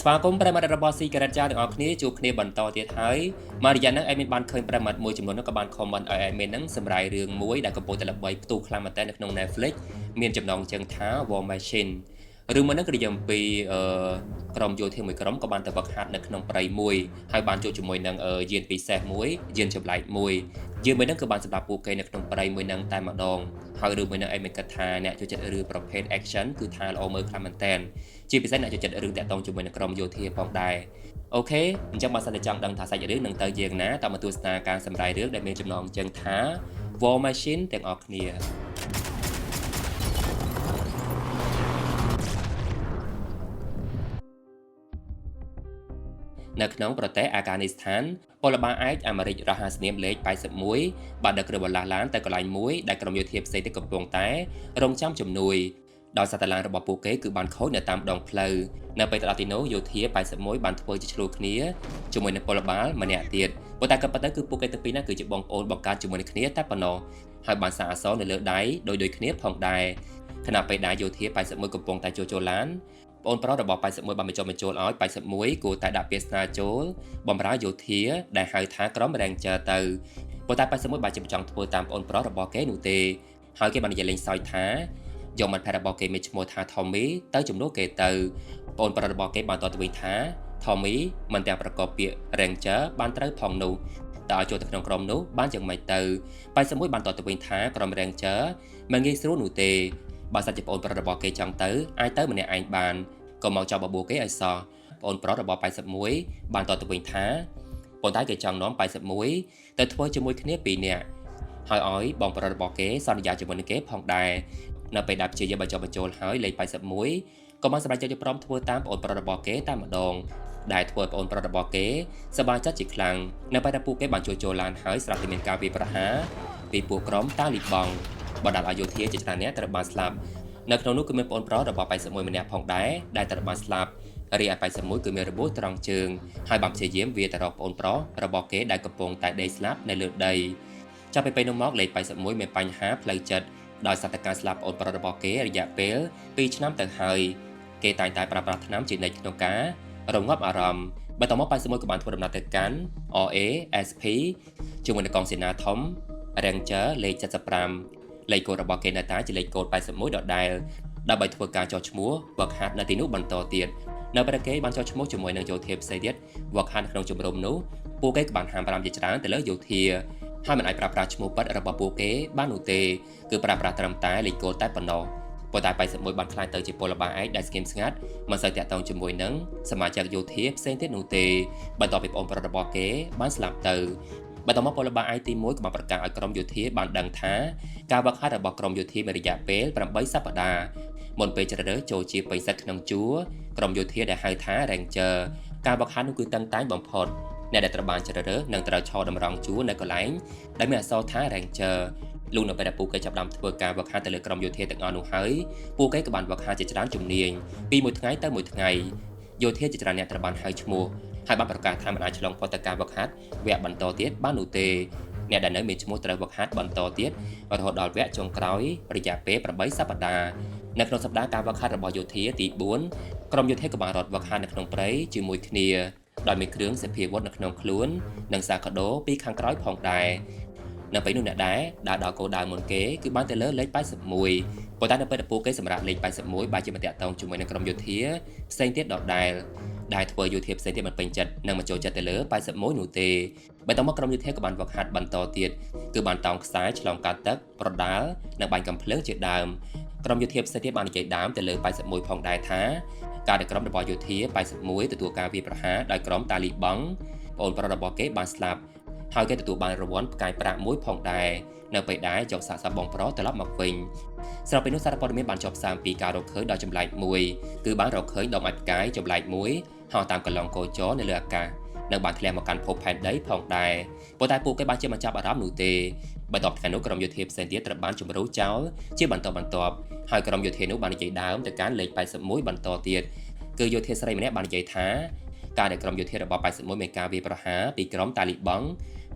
ស្វាគមន៍ប្រិមត្តរបស់ Secret ចាទាំងអស់គ្នាជួបគ្នាបន្តទៀតហើយមករយៈហ្នឹងឯមានបានឃើញប្រិមត្តមួយចំនួនហ្នឹងក៏បាន comment ឲ្យឯមានហ្នឹងសម្រាប់រឿងមួយដែលកំពុងតែល្បីផ្ទុះខ្លាំងមែនទែននៅក្នុង Netflix មានចំណងជើងថា War Machine រឿងមួយហ្នឹងគឺនិយាយអំពីក្រុមយោធាមួយក្រុមក៏បានទៅវឹកហាត់នៅក្នុងព្រៃមួយហើយបានជួបជាមួយនឹងយានពិសេសមួយយានចម្លែកមួយយានមួយហ្នឹងគឺបានសម្រាប់ពួកគេនៅក្នុងព្រៃមួយហ្នឹងតែម្ដងហើយរឿងមួយហ្នឹងឯងមានគិតថាអ្នកចូលចិត្តរឿងប្រភេទ action គឺថាល្អមើលខ្លាំងមែនទែនជាពិសេសអ្នកចូលចិត្តរឿងតាក់ទងជាមួយនឹងក្រុមយោធាផងដែរអូខេអញ្ចឹងបើសិនតែចង់ដឹងថាសាច់រឿងនឹងទៅយ៉ាងណាតើមកទស្សនាការសម្រាយរឿងដែលមានចំណងជើងថា War Machine ទាំងអស់គ្នានៅក្នុងប្រទេសអាហ្គានីស្ថានពលបាលឯកអាមេរិករហស្សនាមលេខ81បានដឹកគ្រឿងបន្លាស់ឡានទៅកន្លែងមួយដែលក្រុមយោធាផ្សេងទៀតកំពុងតែរងចាំជំនួយដោយសារតែឡានរបស់ពួកគេគឺបានខូចនៅតាមដងផ្លូវនៅពេលទៅដល់ទីនោះយោធា81បានធ្វើជាឆ្លោះគ្នាជាមួយនឹងពលបាលម្នាក់ទៀតប៉ុន្តែក៏ប៉ុន្តែគឺពួកគេទាំងពីរហ្នឹងគឺជាបងប្អូនបង្កើតជាមួយនឹងគ្នាតែប៉ុណ្ណោះហើយបានសាកអសរនៅលើដៃដូចគ្នាផងដែរខណៈពេលដែលយោធា81កំពុងតែចូលឡានបងប្រុសរបស់81បានបញ្ចុះបញ្ចូលឲ្យ81គួរតែដាក់ពាក្យស្នើចូលបំរើយោធាដែលហៅថាក្រុម Ranger ទៅប៉ុន្តែ81បានជាមិនចង់ធ្វើតាមបងប្រុសរបស់គេនោះទេហើយគេបាននិយាយលេងសើចថាយកមិត្តភក្តិរបស់គេមានឈ្មោះថា Tommy ទៅជំនួសគេទៅបងប្រុសរបស់គេបានតបទៅវិញថា Tommy មិនទាំងប្រកបពាក្យ Ranger បានត្រូវផងនោះតើឲ្យចូលទៅក្នុងក្រុមនោះបានយ៉ាងម៉េចទៅ81បានតបទៅវិញថាក្រុម Ranger មិនងាយស្រួលនោះទេបើសិនជាបងប្រុសរបស់គេចង់ទៅអាចទៅម្នាក់ឯងបានកុំមកចាប់បបួលគេឲ្យសោះបងប្រុសរបស់81បានតបទៅវិញថាប៉ុន្តែគេចង់នាំ81ទៅធ្វើជាមួយគ្នា2នាក់ហើយឲ្យបងប្រុសរបស់គេសន្យាជាមួយនឹងគេផងដែរនៅពេលដែលព្យាយាមបញ្ចុះបញ្ចូលហើយលេខ81ក៏បានសម្រេចចិត្តព្រមធ្វើតាមបងប្រុសរបស់គេតែម្ដងដែលធ្វើបងប្រុសរបស់គេសប្បាយចិត្តជាខ្លាំងនៅពេលដែលពួកគេបានចូលឡានហើយស្រាប់តែមានការវាយប្រហារពីពួកក្រុមតាលីបង់បណ្ដាលឲ្យយោធាជាច្រើនអ្នកត្រូវបានស្លាប់នៅក្នុងនោះគឺមានបងប្រុសរបស់81ម្នាក់ផងដែរដែលត្រូវបានស្លាប់រីឯ81គឺមានរបួសត្រង់ជើងហើយបានព្យាយាមវាយទៅរកបងប្រុសរបស់គេដែលកំពុងតែដេកស្លាប់នៅលើដីចាប់ពីពេលនោះមកលេខ81មានបញ្ហាផ្លូវចិត្តដោយសារតែការស្លាប់បងប្រុសរបស់គេរយៈពេល2ឆ្នាំទៅហើយគេតែងតែប្រើប្រាស់ថ្នាំជានិច្ចក្នុងការរងាប់អារម្មណ៍បន្ទាប់មក81ក៏បានធ្វើដំណើរទៅកាន់ RASP ជាមួយនឹងកងសេនាធំ Ranger លេខ75លេខកូដរបស់គេនៅតែជាលេខកូដ81ដដែលដើម្បីធ្វើការចុះឈ្មោះវឹកហាត់នៅទីនោះបន្តទៀតនៅពេលគេបានចុះឈ្មោះជាមួយនឹងយោធាផ្សេងទៀតវឹកហាត់ក្នុងជំរំនោះពួកគេក៏បានហាម5ជាច្រើនទៅលើយោធាហើយមិនអាចប្រើប្រាស់ឈ្មោះពិតរបស់ពួកគេបាននោះទេគឺប្រើប្រាស់ត្រឹមតែលេខកូដតែប៉ុណ្ណោះប៉ុន្តែ81បានខ្លាចទៅជាពលបាលឯកដែលស្ងៀមស្ងាត់មិនសូវតាក់ទងជាមួយនឹងសមាជិកយោធាផ្សេងទៀតនោះទេបន្ទាប់ពីបងប្រុសរបស់គេបានស្លាប់ទៅបន្ទាប់មកពលបាលឯកទី1ក៏បានប្រកាសឲ្យក្រុមយោធាបានដឹងថាការវឹកហាត់របស់ក្រុមយោធាមានរយៈពេល8សប្តាហ៍មុនពេលជ្រើសរើសចូលជាបេក្ខសិទ្ធិក្នុងជួរក្រុមយោធាដែលហៅថា Ranger ការវឹកហាត់នោះគឺតឹងតែងបំផុតអ្នកដែលត្រូវបានជ្រើសរើសនឹងត្រូវឈរតម្រង់ជួរនៅកន្លែងដែលមានអក្សរថា Ranger លុះនៅពេលដែលពួកគេចាប់ផ្ដើមធ្វើការវឹកហាត់ទៅលើក្រុមយោធាទាំងអស់នោះហើយពួកគេក៏បានវឹកហាត់ជាច្រើនជំនាញពីមួយថ្ងៃទៅមួយថ្ងៃយោធាជាច្រើនអ្នកត្រូវបានហៅឈ្មោះហើយបានប្រកាសថាមិនអាចឆ្លងផុតទៅការវឹកហាត់វគ្គបន្តទៀតបាននោះទេអ្នកដែលនៅមានឈ្មោះត្រូវវឹកហាត់បន្តទៀតរហូតដល់វគ្គចុងក្រោយរយៈពេល8សប្តាហ៍នៅក្នុងសប្តាហ៍ការវឹកហាត់របស់យោធាទី4ក្រុមយោធាក៏បានរត់វឹកហាត់នៅក្នុងព្រៃជាមួយគ្នាដោយមានគ្រឿងសព្វាវុធនៅក្នុងខ្លួននិងសាកដោពីខាងក្រោយផងដែរនៅពេលនោះអ្នកដែលដើរដល់គោលដៅមុនគេគឺបានទៅលើលេខ81ប៉ុន្តែនៅពេលដែលពួកគេសម្រាប់លេខ81បែរជាមិនតាក់ទងជាមួយនឹងក្រុមយោធាផ្សេងទៀតដដែលធ្វើយោធាផ្សេងទៀតមិនពេញចិត្តនិងមិនចូលចិត្តទៅលើ81នោះទេបន្ទាប់មកក្រុមយោធាក៏បានវឹកហាត់បន្តទៀតគឺបានតោងខ្សែឆ្លងកាត់ទឹកប្រដាល់និងបាញ់កាំភ្លើងជាដើមក្រុមយោធាផ្សេងទៀតបាននិយាយដើមទៅលើ81ផងដែរថាការដែលក្រុមរបស់យោធា81ទទួលការវាយប្រហារដោយក្រុមតាលីបង់បងប្រុសរបស់គេបានស្លាប់ហើយគេទទួលបានរង្វាន់ផ្កាយប្រាក់មួយផងដែរនៅពេលដែលយកសាកសពបងប្រុសត្រឡប់មកវិញស្របពេលនោះសារព័ត៌មានបានចុះផ្សាយពីការរកឃើញដ៏ចម្លែកមួយគឺបានរកឃើញដុំអាចផ្កាយចម្លែកមួយហោះតាមកន្លងកោចរនៅលើអាកាសនៅបានធ្លាក់មកកាន់ភពផែនដីផងដែរប៉ុន្តែពួកគេបានជាមិនចាប់អារម្មណ៍នោះទេបន្ទាប់ពីនោះក្រុមយោធាផ្សេងទៀតត្រូវបានជំរុញចោលជាបន្តបន្ទាប់ហើយក្រុមយោធានោះបាននិយាយដើមទៅកាន់លេខ81បន្តទៀតគឺយោធាស្រីម្នាក់បាននិយាយថាការដែលក្រុមយោធារបស់81មានការវាយប្រហារពីក្រុមតាលីបង់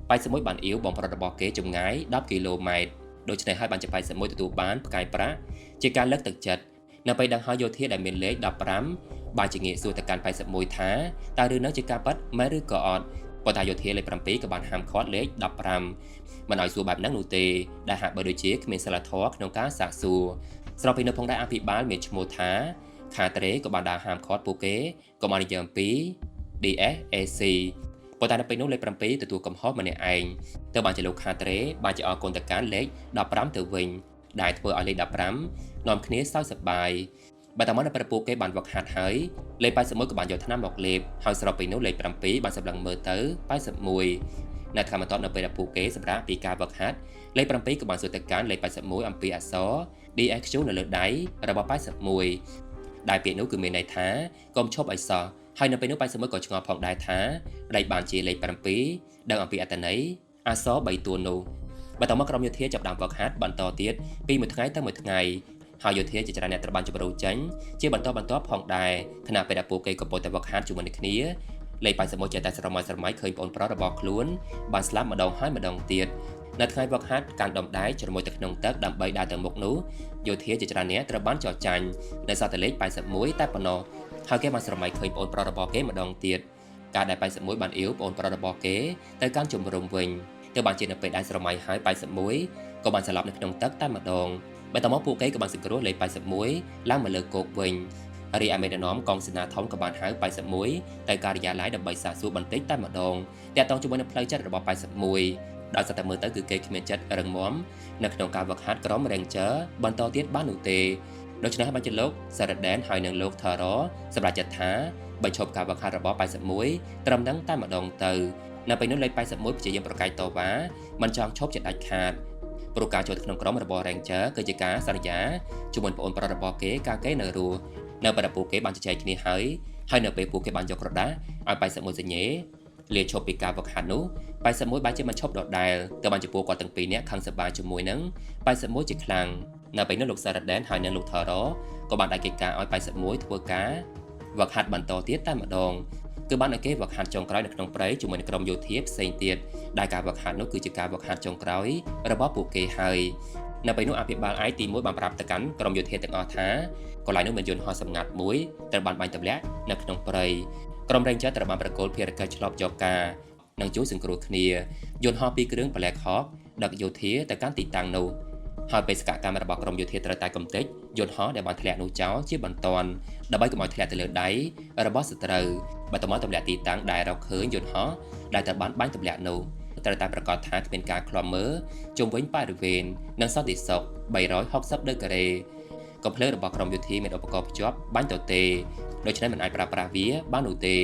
81បានអ៊ីវបងប្រុសរបស់គេចម្ងាយ10គីឡូម៉ែត្រដូច្នេះហើយបានជា81ទទួលបានផ្កាយប្រាក់ជាការលើកទឹកចិត្ត នៅពេលដឹងហើយយោធាដែលមានលេខ15បានជាងាកសួរទៅកាន់81ថាតើរឿងនោះជាការពិតមែនឬក៏អត់ប៉ុន្តែយោធាលេខ7ក៏បានហាមឃាត់លេខ15មិនឲ្យសួរបែបហ្នឹងនោះទេដែលហាក់បីដូចជាគ្មានសិលធម៌ក្នុងការសាកសួរស្របពីនៅផងដែរអភិបាលមានឈ្មោះថាខាត្រេក៏បានដាក់ហាមឃាត់ពួកគេកុំឲ្យនិយាយអំពី DSAC ប៉ុន្តែនៅពេលនោះលេខ7ទទួលកំហុសម្នាក់ឯងទៅបានជាលោកខាត្រេបានជាអរគុណទៅកាន់លេខ15ទៅវិញដែលធ្វើឲ្យលេខ15នាំគ្នាសើចសប្បាយបើតាមនៅប្រពូគេបានវឹកហាត់ហើយលេខ81ក៏បានយកថ្នាំមកលេបហើយស្របពីនោះលេខ7បានសម្លឹងមើលទៅ81នៅថ្ងៃបន្ទាប់នៅពេលដែលពួកគេសម្រាប់ពីការវឹកហាត់លេខ7ក៏បានសួរទៅកាន់លេខ81អំពីអក្សរ DXQ នៅលើដៃរបស់81ដែលពាក្យនោះគឺមានន័យថាកុំឈប់ឲ្យសោះហើយនៅពេលនោះ81ក៏ឆ្ងល់ផងដែរថាលេខបានជាលេខ7ដឹងអំពីអត្ថន័យអក្សរ3តួនោះបន្តមកក្រុមយោធាចាប់ផ្ដើមវឹកហាត់បន្តទៀតពីមួយថ្ងៃទៅមួយថ្ងៃហើយយោធាជាច្រើនអ្នកត្រូវបានចម្រូវចេញជាបន្តផងដែរខណៈពេលដែលពួកគេកំពុងតែវឹកហាត់ជាមួយគ្នាលេខ81ចេះតែស្រមៃឃើញប្អូនប្រុសរបស់ខ្លួនបានស្លាប់ម្ដងហើយម្ដងទៀតនៅថ្ងៃវឹកហាត់កាន់ដុំដែកជ្រមុជទៅក្នុងទឹកដើម្បីដើរទៅមុខនោះយោធាជាច្រើនអ្នកត្រូវបានចោទចាញ់នៅសតលេខ81តែប៉ុណ្ណោះហើយគេបានស្រមៃឃើញប្អូនប្រុសរបស់គេម្ដងទៀតការដែល81បានអ៊ីវប្អូនប្រុសរបស់គេទៅកាន់ជំរំវិញទៅបានជានៅពេលដែលស្រមៃហើយ81ក៏បានស្លាប់នៅក្នុងទឹកតែម្ដងបន្ទាប់មកពួកគេក៏បានសង្គ្រោះលេខ81ឡើងមកលើគោកវិញរីឯមេដឹកនាំកងសេនាធំក៏បានហៅ81ទៅការិយាល័យដើម្បីសាកសួរបន្តិចតែម្ដងទាក់ទងជាមួយនឹងផ្លូវចិត្តរបស់81ដោយសារតែមើលទៅគឺគេគ្មានចិត្តរឹងមាំនៅក្នុងការវឹកហាត់ក្រុម Ranger បន្តទៀតបាននោះទេដូច្នេះបានជាលោក Sarden ហើយនិងលោក Tharo សម្រាប់ចាត់ថាបញ្ឈប់ការវឹកហាត់របស់81ត្រឹមនឹងតែម្ដងទៅនៅពេលនោះលេខ81ព្យាយាមប្រកែកតវ៉ាមិនចង់ឈប់ជាដាច់ខាតព្រោះការចូលទៅក្នុងក្រុមរបស់ Ranger គឺជាការសន្យាជាមួយប្អូនប្រុសរបស់គេការគេនៅរស់នៅពេលដែលពួកគេបានជជែកគ្នាហើយនៅពេលពួកគេបានយកក្រដាសឲ្យ81សញ្ញេលាឈប់ពីការវឹកហាត់នោះ81បានជាមិនឈប់ដដែលទៅបានជាពួកគាត់ទាំងពីរនាក់ខឹងសប្បាយជាមួយនឹង81ជាខ្លាំងនៅពេលនោះលោក Sarden ហើយនិងលោក Tharo ក៏បានដាក់កិច្ចការឲ្យ81ធ្វើការវឹកហាត់បន្តទៀតតែម្ដងគឺបានឲ្យគេវឹកហាត់ចុងក្រោយនៅក្នុងព្រៃជាមួយនឹងក្រុមយោធាផ្សេងទៀតដែលការវឹកហាត់នោះគឺជាការវឹកហាត់ចុងក្រោយរបស់ពួកគេហើយនៅពេលនោះអភិបាលឯកទី1បានប្រាប់ទៅកាន់ក្រុមយោធាទាំងអស់ថាកន្លែងនោះមានយន្តហោះសម្ងាត់មួយត្រូវបានបាញ់ទម្លាក់នៅក្នុងព្រៃក្រុម Ranger ត្រូវបានប្រកល់ភារកិច្ចឆ្លប់យកការនិងជួយសង្គ្រោះគ្នាយន្តហោះ2គ្រឿង Black Hawk ដឹកយោធាទៅកាន់ទីតាំងនោះហើយបេសកកម្មរបស់ក្រុមយោធាត្រូវតែកំទេចយន្តហោះដែលបានធ្លាក់នោះចោលជាបន្ទាន់ដើម្បីកុំឲ្យធ្លាក់ទៅលើដៃរបស់សត្រូវបន្តមកទម្លាក់ទីតាំងដែលរកឃើញយន្តហោះដែលត្រូវបានបាញ់ទម្លាក់នោះត្រូវតែប្រកាសថាគ្មានការឃ្លាំមើលជុំវិញបរិវេណនិងសន្តិសុខ360ដឺក្រេកំភ្លើងរបស់ក្រុមយោធាមានឧបករណ៍ភ្ជាប់បាញ់ទទេដូច្នេះមិនអាចប្រើប្រាស់វាបាននោះទេ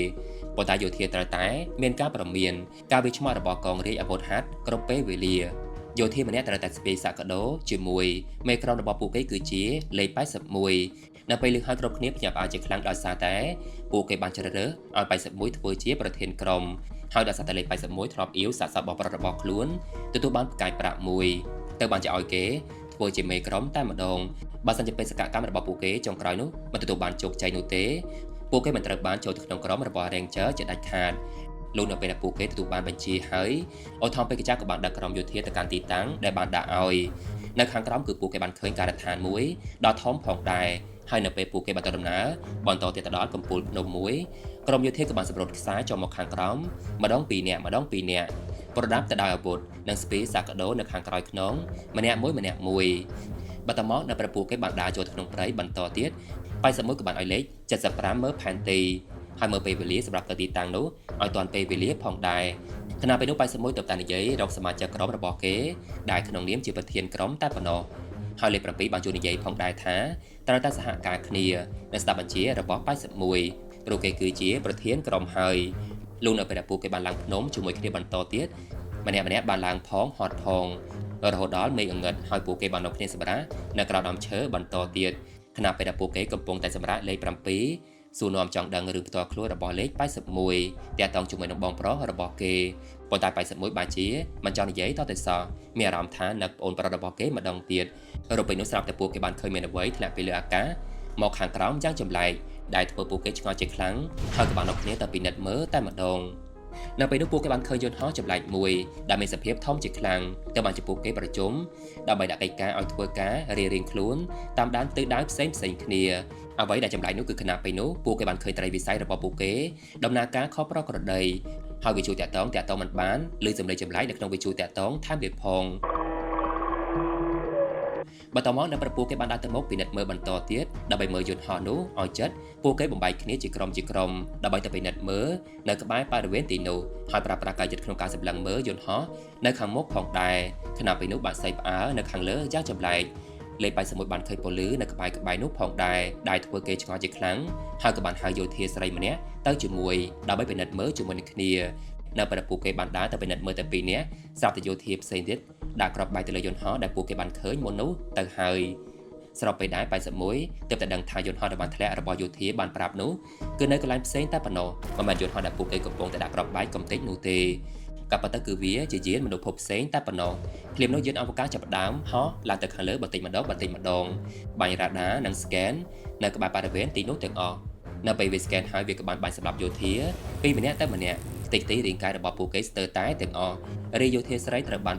ប៉ុន្តែយោធាត្រូវតែមានការប្រមានការវិឆ្មាត់របស់កងរាជអាវុធហត្ថគ្រប់ពេលវេលាយោធាម្នាក់ត្រូវតែស្ពាយសាកដោជាមួយមេក្រុមរបស់ពួកគេគឺជាលេខ81នៅពេលលឺហើយគ្រប់គ្នាភ្ញាក់ផ្អើលជាខ្លាំងដោយសារតែពួកគេបានជ្រើសរើសឲ្យ81ធ្វើជាប្រធានក្រុមហើយដោយសារតែលេខ81ធ្លាប់អ៊ីវសាកសពរបស់ខ្លួនទទួលបានផ្កាយប្រាក់មួយទៅបានជាឲ្យគេធ្វើជាមេក្រុមតែម្ដងបើសិនជាបេសកកម្មរបស់ពួកគេចុងក្រោយនោះមិនទទួលបានជោគជ័យនោះទេពួកគេមិនត្រូវបានចូលទៅក្នុងក្រុមរបស់ Ranger ជាដាច់ខាតលុះនៅពេលដែលពួកគេទទួលបានបញ្ជាហើយអូថងពេកចាក៏បានដឹកក្រុមយោធាទៅកាន់ទីតាំងដែលបានដាក់ឲ្យនៅខាងក្រោមគឺពួកគេបានឃើញការដ្ឋានមួយដ៏ធំផងដែរហើយនៅពេលពួកគេបន្តដំណើរបន្តទៀតទៅដល់កំពូលភ្នំមួយក្រុមយោធាក៏បានសម្រុតខ្សែចូលមកខាងក្រោមម្ដង2នាក់ប្រដាប់ទៅដោយអាវុធនិងស្ពាយសាកដោនៅខាងក្រោយខ្នងម្នាក់មួយបន្តមកនៅព្រះពួកគេបានដើរចូលក្នុងព្រៃបន្តទៀត81ក៏បានឲ្យលេខ75មើលផែនទីហើយមើលពេលវេលាសម្រាប់ទៅទីតាំងនោះឲ្យទាន់ពេលវេលាផងដែរខណៈពេលនោះ81ទៅតែនិយាយរកសមាជិកក្រុមរបស់គេដែលក្នុងនាមជាប្រធានក្រុមតែប៉ុណ្ណោះហើយលេខ7បានជួយនិយាយផងដែរថាត្រូវតែសហការគ្នានិងស្ដាប់បញ្ជារបស់81ព្រោះគេគឺជាប្រធានក្រុមហើយលុះនៅពេលដែលពួកគេបានឡើងភ្នំជាមួយគ្នាបន្តទៀតម្នាក់បានឡើងផងហត់ផងរហូតដល់មេឃងងឹតហើយពួកគេបាននៅគ្នាសម្រាប់នៅក្រៅដើមឈើបន្តទៀតខណៈពេលដែលពួកគេកំពុងតែសម្រាប់លេខ7សួរនាំចង់ដឹងរឿងផ្ទាល់ខ្លួនរបស់លេខ81ទាក់ទងជាមួយនឹងបងប្រុសរបស់គេប៉ុន្តែ81បានជាមិនចង់និយាយតទៅសោះមានអារម្មណ៍ថានឹកប្អូនប្រុសរបស់គេម្ដងទៀតរពេលនោះស្រាប់តែពួកគេបានឃើញមានអ្វីធ្លាក់ពីលើអាកាសមកខាងក្រោមយ៉ាងចម្លែកដែលធ្វើពួកគេឆ្ងល់ជាខ្លាំងហើយក៏បាននៅគ្នាទៅពិនិត្យមើលតែម្ដង នៅពេលនោះពួកគេបានឃើញយន្តហោះចម្លែកមួយដែលមានសភាពធំជាខ្លាំងទៅបានចំពោះគេប្រជុំដើម្បីដាក់កិច្ចការឲ្យធ្វើការរៀងៗខ្លួនតាមដានទិសដៅផ្សេងៗគ្នាអ្វីដែលចម្លែកនោះគឺខណៈពេលនោះពួកគេបានឃើញត្រីវិស័យរបស់ពួកគេដំណើរការខុសប្រក្រតីហើយវិទ្យុតាក់ទងមិនបានឬសម្លេងចម្លែកនៅក្នុងវិទ្យុតាក់ទងថែមទៀតផងបន្តមកនៅប្រពូគេបានដើរទៅមុខពិនិត្យមើលបន្តទៀតដើម្បីមើលយន្តហោះនោះឲ្យចិត្តពួកគេបំបែកគ្នាជាក្រុមដើម្បីទៅពិនិត្យមើលនៅក្បែរបរិវេណទីនោះហើយប្រើប្រាស់កាយចិត្តក្នុងការសម្លឹងមើលយន្តហោះនៅខាងមុខផងដែរខណៈពេលនោះបាក់សៃផ្អើលនៅខាងលើយ៉ាងចម្លែកលេខ81បានឃើញពលឺនៅក្បែរនោះផងដែរដែលធ្វើគេឆ្ងល់ជាខ្លាំងហើយក៏បានហៅយោធាស្រីម្នាក់ទៅជាមួយដើម្បីពិនិត្យមើលជាមួយនឹងគ្នានៅពេលពួកគេបានដើរទៅពិនិត្យមើលតែពីរនាក់ស្រាប់តែយោធាផ្សេងទៀតដាក់ក្របបែកទៅលើយន្តហោះដែលពួកគេបានឃើញមុននោះទៅហើយស្របពេលដែរ81ទើបតែដឹងថាយន្តហោះដែលបានធ្លាក់របស់យោធាបានប្រាប់នោះគឺនៅកន្លែងផ្សេងតែប៉ុណ្ណោះមិនមែនយន្តហោះដែលពួកគេកំពុងតែដាក់ក្របបែកកំទេចនោះទេក៏ប៉ុន្តែគឺវាជាយានមនុស្សភពផ្សេងតែប៉ុណ្ណោះភ្លាមនោះយានអវកាសចាប់ផ្ដើមហោះឡើងទៅខាងលើបន្តិចម្ដងបាញ់រ៉ាដានិង scan នៅក្បែរបរិវេណទីនោះទាំងអស់នៅពេលវា scan ហើយវាក៏បានបាញ់សម្លាប់យោធាពីម្នាក់ទៅម្នាក់តិចទីរាងកាយរបស់ពួកគេស្ទើរតែទាំងអស់រាជយោធាស្រីត្រូវបាន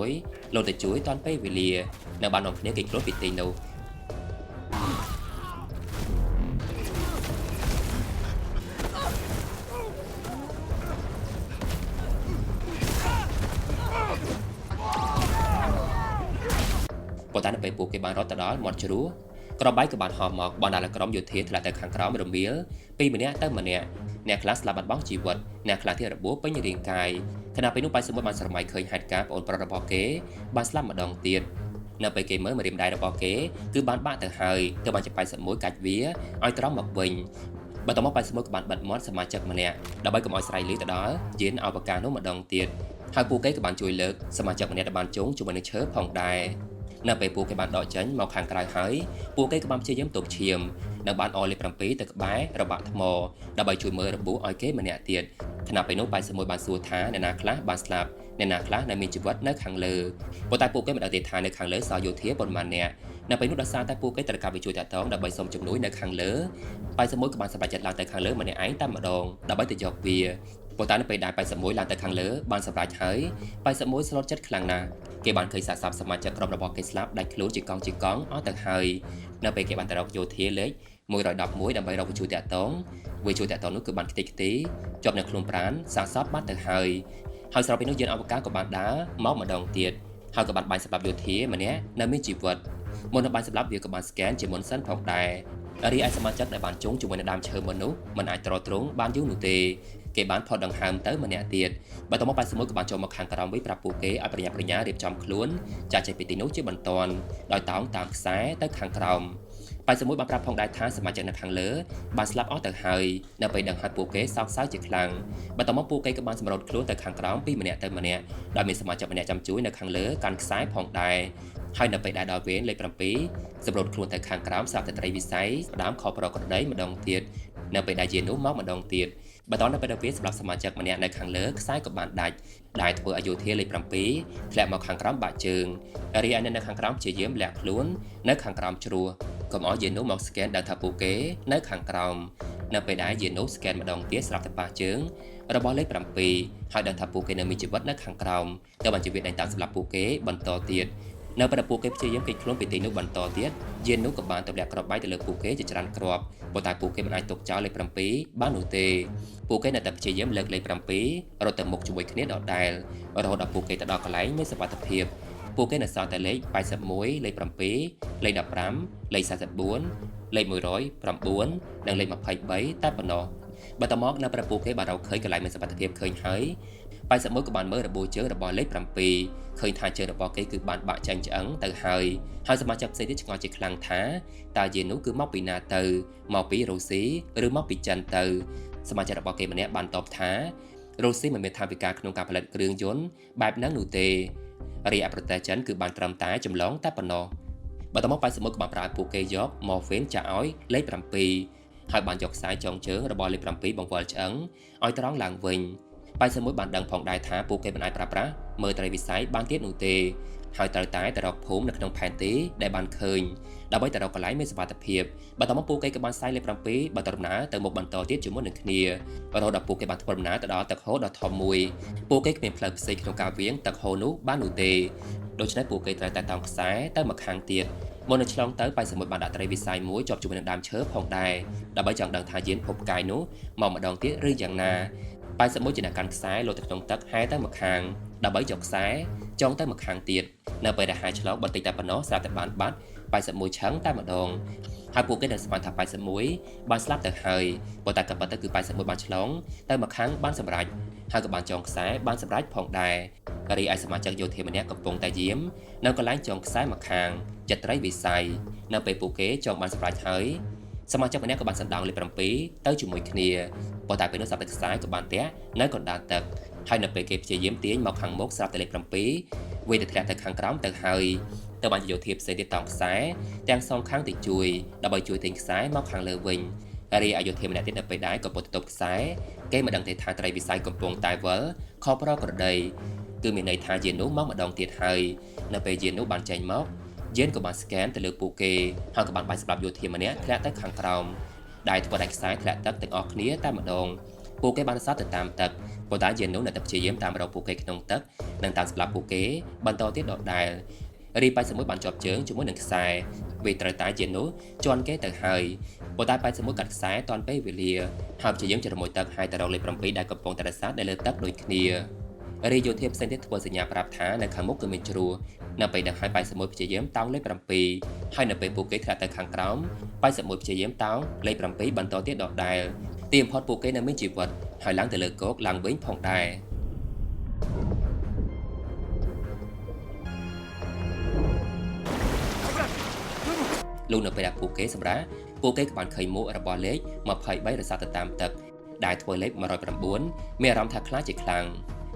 81លោកទៅជួយតាន់ពេលវេលានៅបាននាំគ្នាគេខ្លួនពីទីនោះប៉ុន្តែនៅពេលពួកគេបានរត់ទៅដល់មាត់ជ្រោះក្របបែកក៏បានហោះមកបណ្ដាលក្រុមយោធាធ្លាក់ទៅខាងក្រោមរមៀលពីម្នាក់ទៅម្នាក់អ្នកខ្លះស្លាប់បាត់បង់ជីវិតអ្នកខ្លះទៀតរបួសពេញរាងកាយខណៈពេលនោះ81បានស្រមៃឃើញហេតុការណ៍ប្អូនប្រុសរបស់គេបានស្លាប់ម្ដងទៀតនៅពេលគេមើលម្រាមដៃរបស់គេគឺបានបាក់ទៅហើយទើបបានជា81កាច់វាឲ្យត្រង់មកវិញបន្ទាប់មក81ក៏បានបិទមាត់សមាជិកម្នាក់ដើម្បីកុំឲ្យស្រ័យលីទៅដល់យានអវកាសនោះម្ដងទៀតហើយពួកគេក៏បានជួយលើកសមាជិកម្នាក់ដែលបានជុំជាមួយនឹងឈើផងដែរនៅពេលពួកគេបានដកចេញមកខាងក្រៅហើយពួកគេក៏បានព្យាយាមទប់ឈាមនិងបានអលេខ7ទៅក្បែររបាក់ថ្មដើម្បីជួយមើលរបួសឲ្យគេម្នាក់ទៀតខណៈពេលនោះ81បានសួរថាអ្នកណាខ្លះបានស្លាប់អ្នកណាខ្លះនៅមានជីវិតនៅខាងលើប៉ុន្តែពួកគេមិនដឹងទេថានៅខាងលើសល់យោធាប៉ុន្មាននាក់នៅពេលនោះដោយសារតែពួកគេត្រូវការវិជួយតាក់ទងដើម្បីសុំជំនួយនៅខាងលើ81ក៏បានសម្រេចចិត្តឡើងទៅខាងលើម្នាក់ឯងតែម្ដងដើម្បីទៅយកវាប៉ុន្តែនៅពេលដែល81ឡើងទៅខាងលើបានសម្រេចហើយ81ស្លុតចិត្តខ្លាំងណាស់គេបានឃើញសាកសពសមាជិកក្រុមរបស់គេស្លាប់ដាច់ខ្លួនជាកង់អស់ទៅហើយនៅពេលគេបានទៅរកយោធាលេខ111ដើម្បីរកវិជួយតាក់ទងនោះគឺបានខ្ទេចខ្ទីជាប់នៅខ្លួនប្រាណសាកសពបាត់ទៅហើយស្របពេលនោះយានអវកាសក៏បានដើរមកម្ដងទៀតហើយក៏បានបាញ់សម្លាប់យោធាម្នាក់នៅមានជីវិតមុននឹងបាញ់សម្លាប់វាក៏បាន scan ជាមុនសិនផងដែររីឯសមាជិកដែលបានជុំជាមួយនឹងដើមឈើមុននោះមិនអាចទ្រាំទ្រង់បានយូរនោះទេគេបានផុតដង្ហើមទៅម្នាក់ទៀតបន្ទាប់មក81ក៏បានចូលមកខាងក្រោមវិញប្រាប់ពួកគេឲ្យប្រញាប់ប្រញាល់រៀបចំខ្លួនចាក់ចេញពីទីនោះជាបន្ទាន់ដោយតោងតាមខ្សែទៅខាងក្រោម81បានប្រាប់ផងដែរថាសមាជិកនៅខាងលើបានស្លាប់អស់ទៅហើយនៅពេលដឹងហើយពួកគេសោកសៅជាខ្លាំងបន្ទាប់មកពួកគេក៏បានសម្រូតខ្លួនទៅខាងក្រោមពីម្នាក់ទៅម្នាក់ដោយមានសមាជិកម្នាក់ចាំជួយនៅខាងលើកាន់ខ្សែផងដែរហើយនៅពេលដែលដល់វេនលេខ7សម្រូតខ្លួនទៅខាងក្រោមស្រាប់តែត្រីវិស័យផ្ដើមខោប្រក្រតីម្ដងទៀតនៅពេលដែលយាននោះមកម្ដងទៀតបន្តនៅពេលដែលវាសម្រាប់សមាជិកម្នាក់នៅខាងលើខ្សែក៏បានដាច់ដែលធ្វើឲ្យយោធាលេខ7ធ្លាក់មកខាងក្រោមបាក់ជើងរីឯនៅខាងក្រោមព្យាយាមលាក់ខ្លួននៅខាងក្រោមជ្រោះកុំឲ្យយាននោះមក scan ដល់ថាពួកគេនៅខាងក្រោមនៅពេលដែលយាននោះ scan ម្ដងទៀតស្រាប់តែប៉ះជើងរបស់លេខ7ហើយដឹងថាពួកគេនៅមានជីវិតនៅខាងក្រោមតែបានជីវិតដេញតាមសម្រាប់ពួកគេបន្តទៀតនៅពេលពួកគេព្យាយាមគេចខ្លួនពីទីនោះបន្តទៀតយាននោះក៏បានទម្លាក់គ្រាប់បែកទៅលើពួកគេជាច្រើនគ្រាប់ប៉ុន្តែពួកគេមិនអាចទុកចោលលេខ7បាននោះទេពួកគេនៅតែព្យាយាមលើកលេខ7រត់ទៅមុខជាមួយគ្នាដដែលរហូតដល់ពួកគេទៅដល់កន្លែងមានសុវត្ថិភាពពួកគេនៅសល់តែលេខ81លេខ7លេខ15លេខ44លេខ109និងលេខ23តែប៉ុណ្ណោះបន្តមកនៅព្រះពួកគេបានរកឃើញកន្លែងមានសុវត្ថិភាពឃើញហើយ81ក៏បានមើលរបួសជើងរបស់លេខ7ឃើញថាជើងរបស់គេគឺបានបាក់ចាញ់ឆ្អឹងទៅហើយសមាជិកផ្សេងទៀតឆ្ងល់ជាខ្លាំងថាតើយាននោះគឺមកពីណាទៅមកពីរុស្ស៊ីឬមកពីចិនទៅសមាជិករបស់គេម្នាក់បានតបថារុស្ស៊ីមិនមានថវិកាក្នុងការផលិតគ្រឿងយន្តបែបហ្នឹងនោះទេរីឯប្រទេសចិនគឺបានត្រឹមតែចម្លងតែប៉ុណ្ណោះបន្តមក81ក៏បានប្រើពួកគេយក morphine ចាក់ឲ្យលេខ7ហើយបានយកខ្សែចងជើងរបស់លេខ7បង្វិលឆ្អឹងឲ្យត្រង់ឡើងវិញ81បានដឹងផងដែរថាពួកគេមិនអាចប្រើប្រាស់មើលត្រីវិស័យបានទៀតនោះទេ ហើយត្រូវតែទៅរកភូមិនៅក្នុងផែនទីដែលបានឃើញដើម្បីទៅរកកន្លែងមានសុវត្ថិភាពបន្ទាប់មកពួកគេក៏បានផ្សាយលេខ7បន្តដំណើរទៅមុខបន្តទៀតជាមួយនឹងគ្នារហូតដល់ពួកគេបានធ្វើដំណើរទៅដល់ទឹកហូរដ៏ធំមួយពួកគេគ្មានផ្លូវផ្សេងក្នុងការវាងទឹកហូរនោះបាននោះទេដូច្នេះពួកគេត្រូវតែតោងខ្សែទៅម្ខាងទៀតមុននឹងឆ្លងទៅប៉ែនសមុទ្របានដាក់ត្រីវិស័យមួយជាប់ជាមួយនឹងដើមឈើផងដែរដើម្បីចង់ដឹងថាយានភពកាយនោះមកម្ដងទៀតឬយ៉ាងណាប៉ែនសមុទ្រជាអ្នកកាន់ខ្សែលោតទៅក្នុងទឹកហែទៅម្ខាងដើម្បីយកខ្សែចងទៅម្ខាងទៀតនៅពេលដែលហែឆ្លងបន្តិចតែប៉ុណ្ណោះស្រាប់តែបានបាត់81ឆឹងតែម្ដងហើយពួកគេនឹងស្មានថា81បានស្លាប់ទៅហើយប៉ុន្តែក៏ប៉ុន្តែគឺ81បានឆ្លងទៅម្ខាងបានសម្រេចហើយក៏បានចងខ្សែបានសម្រេចផងដែររីឯសមាជិកយោធាម្នាក់កំពុងតែយាមនៅកន្លែងចងខ្សែម្ខាងចិត្តត្រីវិស័យនៅពេលពួកគេចងបានសម្រេចហើយសមាជិកម្នាក់ក៏បានសម្ដៅលេខ7ទៅជាមួយគ្នាប៉ុន្តែពេលនោះសត្វទឹកខ្សែក៏បានទះនៅកណ្ដាលទឹកហើយនៅពេលគេព្យាយាមទាញមកខាងមុខស្រាប់តែលេខ7វាទៅធ្លាក់ទៅខាងក្រោមទៅហើយទៅបានយោធាផ្សេងទៀតតោងខ្សែទាំងសងខាងទៅជួយដើម្បីជួយទាញខ្សែមកខាងលើវិញរីឯយោធាម្នាក់ទៀតនៅពេលដែរក៏ពុតទប់ខ្សែគេមិនដឹងទេថាត្រីវិស័យកំពុងតែវិលខប្រក្រដីគឺមានន័យថាយាននោះមកម្ដងទៀតហើយនៅពេលយាននោះបានចេញមកយានក៏បានស្កែនទៅលើពួកគេហើយក៏បានបាញ់សម្រាប់យោធាម្នាក់ធ្លាក់ទៅខាងក្រោមដែលធ្វើឲ្យខ្សែធ្លាក់ទឹកទាំងអស់គ្នាតែម្ដងពួកគេបានសតទៅតាមទឹកប៉ុន្តែយាននោះនៅតែព្យាយាមតាមរកពួកគេក្នុងទឹកនិងតាមសម្រាប់ពួកគេបន្តទៀតដដែលរី81បានជាប់ជើងជាមួយនឹងខ្សែវាត្រូវតែយាននោះជន់គេទៅហើយប៉ុន្តែ81កាត់ខ្សែតាន់ពេលវេលាហើយព្យាយាមចរមួយទឹកហើយទៅរកលេខ7ដែលកំពុងតែរសាត់នៅលើទឹកដូចគ្នារីយោធាផ្សេងទៀតធ្វើសញ្ញាប្រាប់ថានៅខាងមុខគឺមានជ្រោះនៅពេលដែលហើយ81ព្យាយាមតោងលេខ7ហើយនៅពេលពួកគេធ្លាក់ទៅខាងក្រោម81ព្យាយាមតោងលេខ7បន្តទៀតដដែលទីបំផុតពួកគេនៅមានជីវិតហើយឡើងទៅលើគោកឡើងវិញផងដែរលុះនៅពេលដែលពួកគេសម្រាប់ពួកគេក៏បានឃើញមួករបស់លេខ23រសាត់ទៅតាមទឹកដែលធ្វើលេខ109មានអារម្មណ៍ថាខ្លាចជាខ្លាំង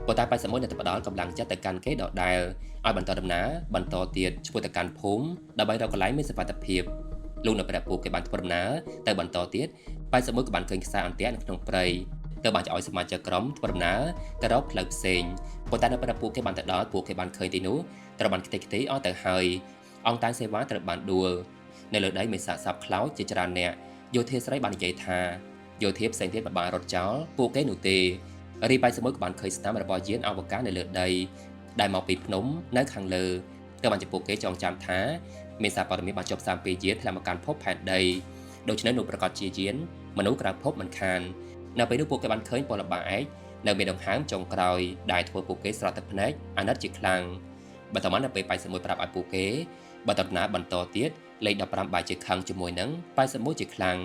ប៉ុន្តែ81នៅតែផ្ដល់កម្លាំងចិត្តទៅកាន់គេដដែលឲ្យបន្តដំណើរបន្តទៀតឆ្ពោះទៅកាន់ភូមិដើម្បីរកកន្លែងមានសុវត្ថិភាពលុះនៅពេលដែលពួកគេបានធ្វើដំណើរទៅបន្តទៀត81ក៏បានឃើញខ្សែអន្ទាក់នៅក្នុងព្រៃទៅបានឲ្យសមាជិកក្រុមធ្វើដំណើរទៅរកផ្លូវផ្សេងប៉ុន្តែនៅពេលដែលពួកគេបានទៅដល់ពួកគេបានឃើញទីនោះត្រូវបានខ្ទេចខ្ទីអស់ទៅហើយអង្គតាំងសេវាត្រូវបានដួលនៅលើដីមានសាកសពខ្លោចជាច្រើនអ្នកយោធាស្រីបាននិយាយថាយោធាផ្សេងទៀតបានរត់ចោលពួកគេនោះទេរី81ក៏បានឃើញស្នាមរបស់យានអវកាសនៅលើដីដែលមកពីភ្នំនៅខាងលើទៅបានចំពោះគេចងចាំថាមានសារព័ត៌មានបានចុះផ្សាយពីយានធ្លាក់មកកាន់ភពផែនដីដូច្នេះនោះប្រកាសជាយានមនុស្សក្រៅភពមិនខាននៅពេលនោះពួកគេបានឃើញពលបាឯកនៅមានដង្ហើមចុងក្រោយដែលធ្វើពួកគេស្រក់ទឹកភ្នែកអាណិតជាខ្លាំងបន្តមកនៅពេល81ប្រាប់ឲ្យពួកគេបន្តដំណើរបន្តទៀតលេខ15បែរជាខឹងជាមួយនឹង81ជាខ្លាំង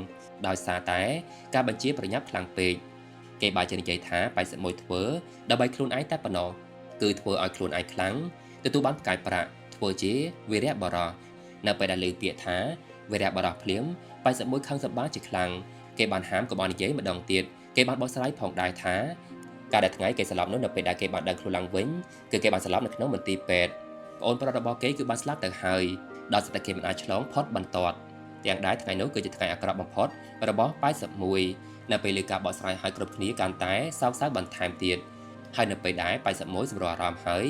ដោយសារតែការបញ្ជាប្រញាប់ខ្លាំងពេកគេបែរជានិយាយថា81ធ្វើដើម្បីខ្លួនឯងតែប៉ុណ្ណោះគឺធ្វើឲ្យខ្លួនឯងខ្លាំងទទួលបានផ្កាយប្រាក់ធ្វើជាវីរៈបរោះនៅពេលដែលលើពាក្យថាវីរៈបរោះភ្លាម81ខឹងសម្បាជាខ្លាំងគេបានហាមកុំឲ្យនិយាយម្ដងទៀតគេបានបោះស្រាយផងដែរថាកាលដែលថ្ងៃគេស្លាប់នោះនៅពេលដែលគេបានដឹងខ្លួនឡើងវិញគឺគេបានស្លាប់នៅក្នុងមន្ទីរពេទ្យប្អូនប្រុសរបស់គេគឺបានស្លាប់ទៅហើយដោយសារតែគេមិនអាចឆ្លងផុតបន្ទាត់ទាំងដែរថ្ងៃនោះគឺជាថ្ងៃអាក្រក់បំផុតរបស់81នៅពេលលើការបកស្រាយឲ្យគ្រប់គ្នាកាន់តែសោកសៅបន្ថែមទៀតហើយនៅពេលដែល81សម្រួលអារម្មណ៍ហើយ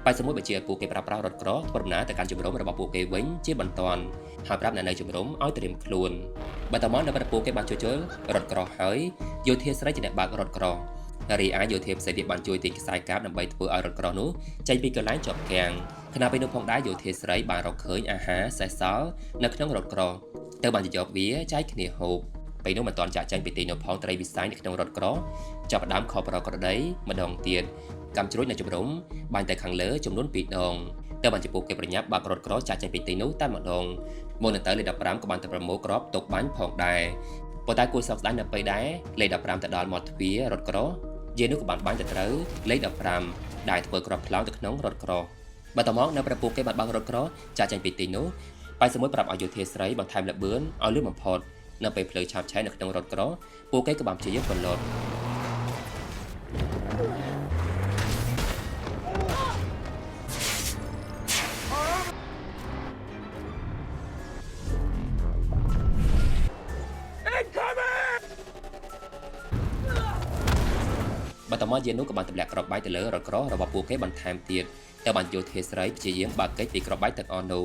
81បញ្ជាឲ្យពួកគេប្រើប្រាស់រថក្រធ្វើដំណើរទៅកាន់ជំរំរបស់ពួកគេវិញជាបន្ទាន់ហើយប្រាប់អ្នកនៅជំរំឲ្យត្រៀមខ្លួនបន្តមកនៅពេលពួកគេបានជួសជុលរថក្រហើយយោធាស្រីជាអ្នកបើករថក្ររីឯយោធាផ្សេងទៀតបានជួយទាញខ្សែកាបដើម្បីធ្វើឲ្យរថក្រនោះចេញពីកន្លែងជាប់គាំងខណៈពេលនោះផងដែរយោធាស្រីបានរកឃើញអាហារសេសសល់នៅក្នុងរថក្រទៅបានយកវាចែកគ្នាហូបពេលនោះមិនទាន់ចាក់ចែងពីទីនោះផងត្រីវិស័យនៅក្នុងរថក្រចាប់ផ្ដើមខប្រក្រដីម្ដងទៀតកម្មជ្រួចនៅជំរំបាញ់ទៅខាងលើចំនួន2ដងទៅបានចំពោះគេប្រញាប់បើករថក្រចាក់ចេញពីទីនោះតែម្ដងមុនទៅលេខ15ក៏បានទៅប្រមូលក្របទុកបាញ់ផងដែរប៉ុន្តែគួរសោកស្ដាយនៅពេលដែរលេខ15ទៅដល់មាត់ទ្វាររថក្រយាននោះក៏បានបាញ់ទៅត្រូវលេខ15ដែលធ្វើក្របខ្លោងទៅក្នុងរថក្របន្តមកនៅប្រពូគេបានបើករថក្រចាក់ចេញពីទីនោះ81ប្រាប់ឲ្យយោធាស្រីបន្ថែមលបឿនឲ្យលឿនបំផុតនៅពេលភ្លើងឆាបឆេះនៅក្នុងរថក្រពួកគេក៏បានព្យាយាមបន្លត់បន្តមកយាននោះក៏បានទម្លាក់គ្រាប់បាយទៅលើរថក្ររបស់ពួកគេបន្ថែមទៀត តែបានយោធាស្រីព្យាយាមបើកកិច្ចពីក្របបែកទាំងអស់នោះ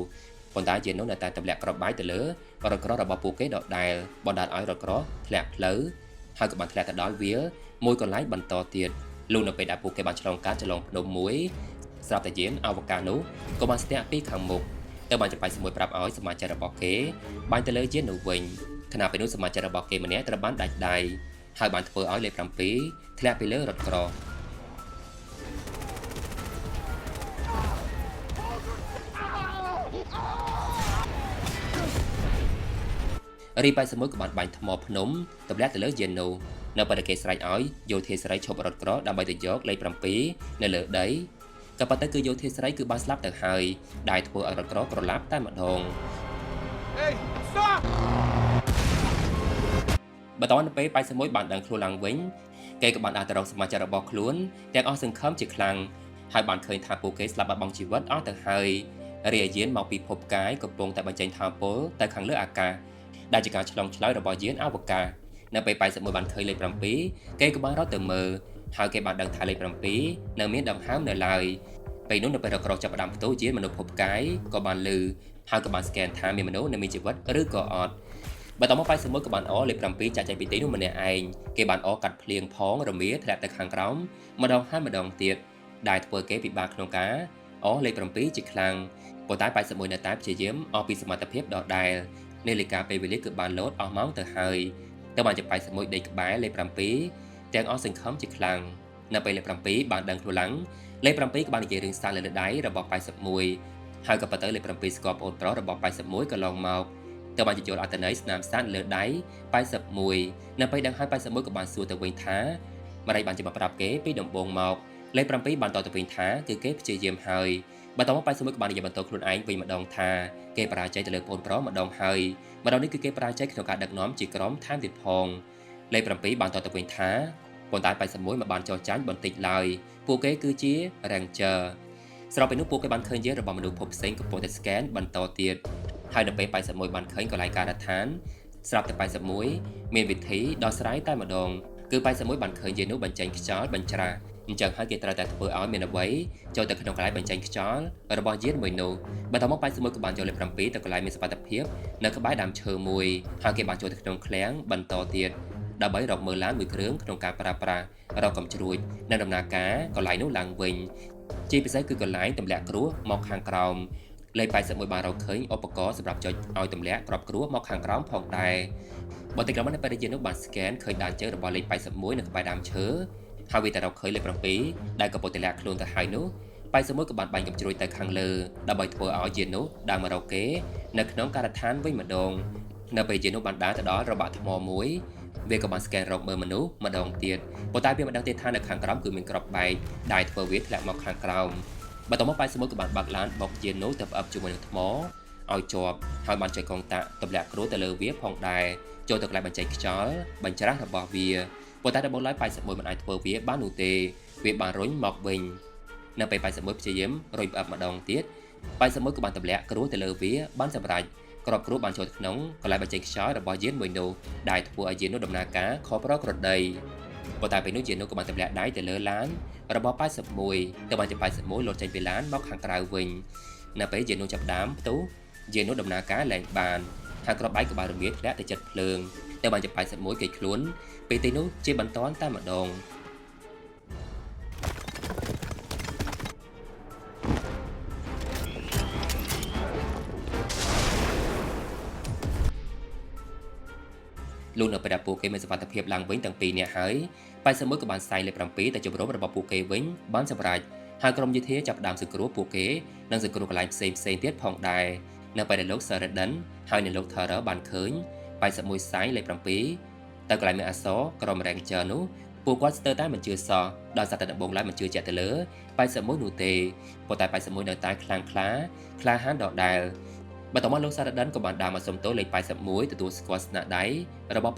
ប៉ុន្តែជានោះនៅតែទម្លាក់ក្របបែកទៅលើរថក្រោះរបស់ពួកគេដដែលបណ្ដាលឲ្យរថក្រោះធ្លាក់ផ្លូវហើយក៏បានធ្លាក់ទៅដល់វាលមួយកន្លែងបន្តទៀតលុះនៅពេលដែលពួកគេបានឆ្លងកាត់ចន្លងភ្នំមួយស្រាប់តែយានអវកាសនោះក៏បានស្ទាក់ពីខាងមុខតែបានចំបាយសមួយប្រាប់ឲ្យសមាជិករបស់គេបាញ់ទៅលើយាននោះវិញខណៈពេលនោះសមាជិករបស់គេម្នាក់ត្រូវបានដាច់ដៃហើយបានធ្វើឲ្យលេខ7ធ្លាក់ពីលើរថក្រោះរី81ក៏បានបាញ់ថ្មភ្នំទម្លាក់ទៅលើយាននោះនៅពេលគេស្រែកឲ្យយោធាស្រីឈប់រថក្រោះដើម្បីទៅយកលេខ7នៅលើដីក៏ប៉ុន្តែគឺយោធាស្រីគឺបានស្លាប់ទៅហើយដែលធ្វើឲ្យរថក្រោះក្រឡាប់តែម្ដងបន្តទៅពេល81បានដឹងខ្លួនឡើងវិញគេក៏បានដើរទៅរកសមាជិករបស់ខ្លួនទាំងអស់សង្ឃឹមជាខ្លាំងហើយបានឃើញថាពួកគេស្លាប់បាត់បង់ជីវិតអស់ទៅហើយរាយានមកពីភពកាយកំពុងតែបញ្ចេញថាមពលទៅខាងលើអាកាសដែលជាការឆ្លងឆ្លើយរបស់យានអវកាសនៅពេល81បានឃើញលេខ7គេក៏បានរត់ទៅមើលហើយគេបានដឹងថាលេខ7នៅមានដង្ហើមនៅឡើយពេលនោះនៅពេលរកក្រោះចាប់ផ្ដើមផ្ទុះយានមនុស្សភពកាយក៏បានលឺហើយក៏បានស្កេនថាមានមនុស្សនៅមានជីវិតឬក៏អត់បន្តមក81ក៏បានអលេខ7ចាក់ចេញពីទីនោះម្នាក់ឯងគេបានអកាត់ភ្លៀងផងរមាធ្លាក់ទៅខាងក្រោមម្ដងហើយម្ដងទៀតដែលធ្វើគេពិបាកក្នុងការអលេខ7ជាខ្លាំងប៉ុន្តែ81នៅតែព្យាយាមអស់ពីសមត្ថភាពដដែលនាឡិកាពេលវេលាគឺបានលោតអស់ម៉ោងទៅហើយតែបានជា81ដេកក្បែរលេខ7ទាំងអស់សង្ឃឹមជាខ្លាំងនៅពេលលេខ7បានដឹងខ្លួនឡើងលេខ7ក៏បាននិយាយរឿងសារលើដៃរបស់81ហើយក៏ប៉ុន្តែលេខ7ស្គាល់ប្អូនប្រុសរបស់81ក៏ឡងមកតែបានជជល់អត្តន័យស្នាមសានលើដៃ81នៅពេលដឹងហើយ81ក៏បានសួរទៅវិញថាម្ដេចបានជាមកប្រាប់គេពីដំបូងមកលេខ7បានតទៅវិញថាគឺគេព្យាយាមហើយបន្តមក81ក៏បាននិយាយបន្តខ្លួនឯងវិញម្ដងថាគេបរាជ័យទៅលើប្អូនប្រុសម្ដងហើយម្ដងនេះគឺគេបរាជ័យក្នុងការដឹកនាំជាក្រុមថែមទៀតផងលេខ7បានតទៅវិញថាប៉ុន្តែ81មិនបានចោះចាញ់បន្តិចឡើយពួកគេគឺជា Ranger ស្របពេលនោះពួកគេបានឃើញយានរបស់មនុស្សភពផ្សេងកំពុងតែស្កេនបន្តទៀតហើយនៅពេល81បានឃើញកន្លែងការដ្ឋានស្រាប់តែ81មានវិធីដោះស្រាយតែម្ដងគឺ81បានឃើញយាននោះបញ្ចេញខ្យល់បញ្ច្រាសអញ្ចឹងហើយគេត្រូវតែធ្វើឲ្យមានអ្វីចូលទៅក្នុងកន្លែងបញ្ចេញខ្យល់របស់យានមួយនោះបន្តមក81ក៏បានយកលេខ7ទៅកន្លែងមានសុវត្ថិភាពនៅក្បែរដើមឈើមួយហើយគេបានចូលទៅក្នុងឃ្លាំងបន្តទៀតដើម្បីរកមើលឡានមួយគ្រឿងក្នុងការប្រើប្រាស់រកកំជ្រួចនៅដំណើរការកន្លែងនោះឡើងវិញជាពិសេសគឺកន្លែងទម្លាក់គ្រោះមកខាងក្រោមលេខ81បានរកឃើញឧបករណ៍សម្រាប់ចុចឲ្យទម្លាក់គ្រាប់គ្រោះមកខាងក្រោមផងដែរបន្តិចក្រោយមកនៅពេលយាននោះបានស្កេនឃើញដានជើងរបស់លេខ81នៅក្បែរដើមឈើហើយវាតែរកឃើញលេខ7ដែលកំពុងតែលាក់ខ្លួនទៅហើយនោះ81ក៏បានបាញ់កំជ្រួចទៅខាងលើដើម្បីធ្វើឲ្យយាននោះដើរមករកគេនៅក្នុងការដ្ឋានវិញម្ដងនៅពេលយាននោះបានដើរទៅដល់របាក់ថ្មមួយវាក៏បានស្កេនរកមើលមនុស្សម្ដងទៀតប៉ុន្តែវាមិនដឹងទេថានៅខាងក្រោមគឺមានគ្រាប់បែកដែលធ្វើវាធ្លាក់មកខាងក្រោមបន្តមក81ក៏បានបើកឡានបុកយាននោះទៅផ្អឹបជាមួយនឹងថ្មឲ្យជាប់ហើយបានចុចកងតាក់ទម្លាក់គ្រោះទៅលើវាផងដែរចូលទៅកន្លែងបញ្ចេញខ្យល់បញ្ច្រាសរបស់វាប៉ុន្តែដំបូងឡើយ81មិនអាចធ្វើវាបាននោះទេវាបានរុញមកវិញនៅពេល81ព្យាយាមរុញផ្អឹបម្ដងទៀត81ក៏បានទម្លាក់គ្រោះទៅលើវាបានសម្រេចគ្រាប់គ្រោះបានចូលក្នុងកន្លែងបញ្ចេញខ្យល់របស់យានមួយនោះដែលធ្វើឲ្យយាននោះដំណើរការខុសប្រក្រតីប៉ុន្តែពេលនោះយាននោះក៏បានទម្លាក់ដៃទៅលើឡានរបស់81ទៅបានជា81លោតចេញពីឡានមកខាងក្រៅវិញនៅពេលយាននោះចាប់ផ្ដើមផ្ទុះយាននោះដំណើរការលែងបានហើយគ្រាប់បែកក៏បានរងាធ្លាក់ទៅជិតភ្លើងតែបានជា81គេខ្លួនពេលទីនោះជាបន្តតែម្ដងលុះនៅពេលដែលពួកគេមានសុវត្ថិភាពឡើងវិញទាំងពីរនាក់ហើយ81ក៏បានសែងលេខ7ទៅជំរំរបស់ពួកគេវិញបានសម្រេចហើយក្រុមយោធាចាប់ផ្ដើមសង្គ្រោះពួកគេនិងសង្គ្រោះកន្លែងផ្សេងទៀតផងដែរនៅពេលដែលលោក Sheridan ហើយនិងលោក Thayer បានឃើញ81សែងលេខ7ទៅកន្លែងមានអក្សរក្រុម Ranger នោះពួកគាត់ស្ទើរតែមិនជឿសោះដោយសារតែដំបូងឡើយមិនជឿជាក់ទៅលើ81នោះទេប៉ុន្តែ81នៅតែខ្លាំងក្លាហានដដែលបន្តមកលោក Sheridan ក៏បានដើរមកសុំទោសលេខ81ទទួលស្គាល់ស្នាដៃរបស់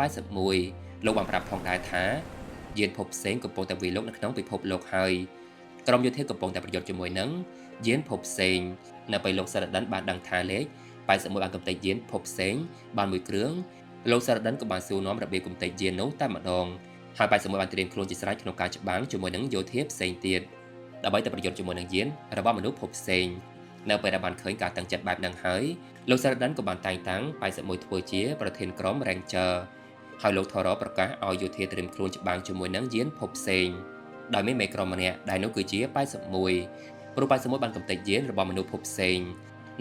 81លោកបានប្រាប់ផងដែរថាយានភពផ្សេងកំពុងតែវាយលុកនៅក្នុងពិភពលោកហើយក្រុមយោធាកំពុងតែប្រយុទ្ធជាមួយនឹងយានភពផ្សេងនៅពេលលោក Sheridan បានដឹងថាលេខ81បានកំទេចយានភពផ្សេងបានមួយគ្រឿងលោក Sheridan ក៏បានសួរនាំរបៀបកំទេចយាននោះតែម្ដងហើយ81បានត្រៀមខ្លួនជាស្រេចក្នុងការច្បាំងជាមួយនឹងយោធាផ្សេងទៀត ដើម្បីតែប្រយុទ្ធជាមួយនឹងយានរបស់មនុស្សភពផ្សេងនៅពេលដែលបានឃើញការតាំងចិត្តបែបហ្នឹងហើយលោក Sheridan ក៏បានតែងតាំង81ធ្វើជាប្រធានក្រុម Ranger ហើយលោក Toro ប្រកាសឲ្យយោធាត្រៀមខ្លួនច្បាំងជាមួយនឹងយានភពផ្សេងដោយមានមេក្រុមម្នាក់ដែលនោះគឺជា81ព្រោះ81បានកំទេចយានរបស់មនុស្សភពផ្សេង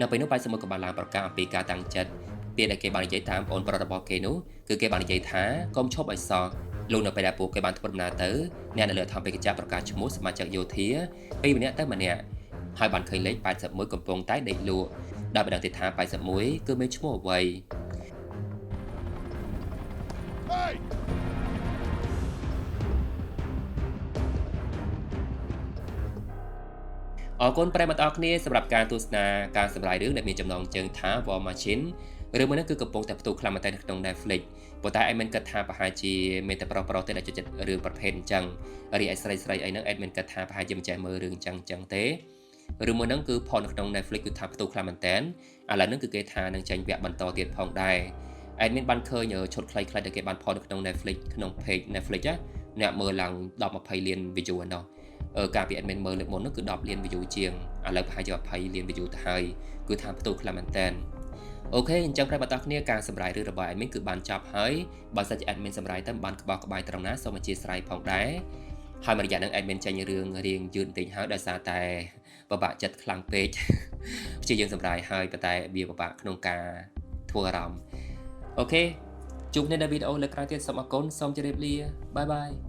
នៅពេលនោះ81ក៏បានឡើងប្រកាសអំពីការតាំងចិត្តពាក្យដែលគេបាននិយាយតាមប្អូនប្រុសរបស់គេនោះគឺគេបាននិយាយថាកុំឈប់ឲ្យសោះលោកនៅពេលដែលពួកគេបានធ្វើដំណើរទៅអ្នកនៅលើអធិបតេយ្យប្រកាសឈ្មោះសមាជិកយោធាពីម្នាក់ទៅម្នាក់ហើយបានឃើញលេខ81កំពុងតែដេកលក់ដោយបានដឹងទេថា81គឺមានឈ្មោះអ្វីអរគុណប្រិយមិត្តអរគ្នាសម្រាប់ការទស្សនាការសម្រាយរឿងដែលមានចំណងជើងថា War Machine រឿងមួយនេះគឺកំពុងតែផ្ទុះខ្លាំងមែនទែននៅក្នុង Netflix ប៉ុន្តែ admin គិតថាប្រហែលជាមានតែប្រុសៗទេដែលចូលចិត្តរឿងប្រភេទអញ្ចឹងរីឯស្រីៗអីហ្នឹង admin គិតថាប្រហែលជាមិនចេះមើលរឿងអញ្ចឹងទេរឿងមួយហ្នឹងគឺផលនៅក្នុង Netflix គឺថាផ្ទុះខ្លាំងមែនទែនឥឡូវហ្នឹងគឺគេថានឹងចេញវគ្គបន្តទៀតផងដែរ admin បានឃើញឈុតខ្លីៗដែលគេបានផលនៅក្នុង Netflix ក្នុង page Netflix ណាអ្នកមើលឡើង10-20 លាន view ឯណោះការពី admin មើលលើកមុននោះគឺ10លាន view ជាងឥឡូវប្រហែលជា20លាន view ទៅហើយគឺថាផ្ទុះខ្លាំងមែនទែនអូខេអញ្ចឹងប្រិយមិត្តគ្នាការសម្រាយរឿងរបស់ admin គឺបានចប់ហើយបើសិនជា admin សម្រាយទៅបានក្បោះក្បាយត្រង់ណាសូមអធិស្ឋានផងដែរហើយមួយរយៈហ្នឹង admin ចេញរឿងរៀងយឺតបន្តិចហើយដោយសារតែបបាក់ចិត្តខ្លាំងពេកព្យាយាមសម្រាយហើយប៉ុន្តែវាបបាក់ក្នុងការធ្វើអារម្មណ៍អូខេជួបគ្នានៅវីដេអូលើកក្រោយទៀតសូមអរគុណសូមជម្រាបលាបាយបាយ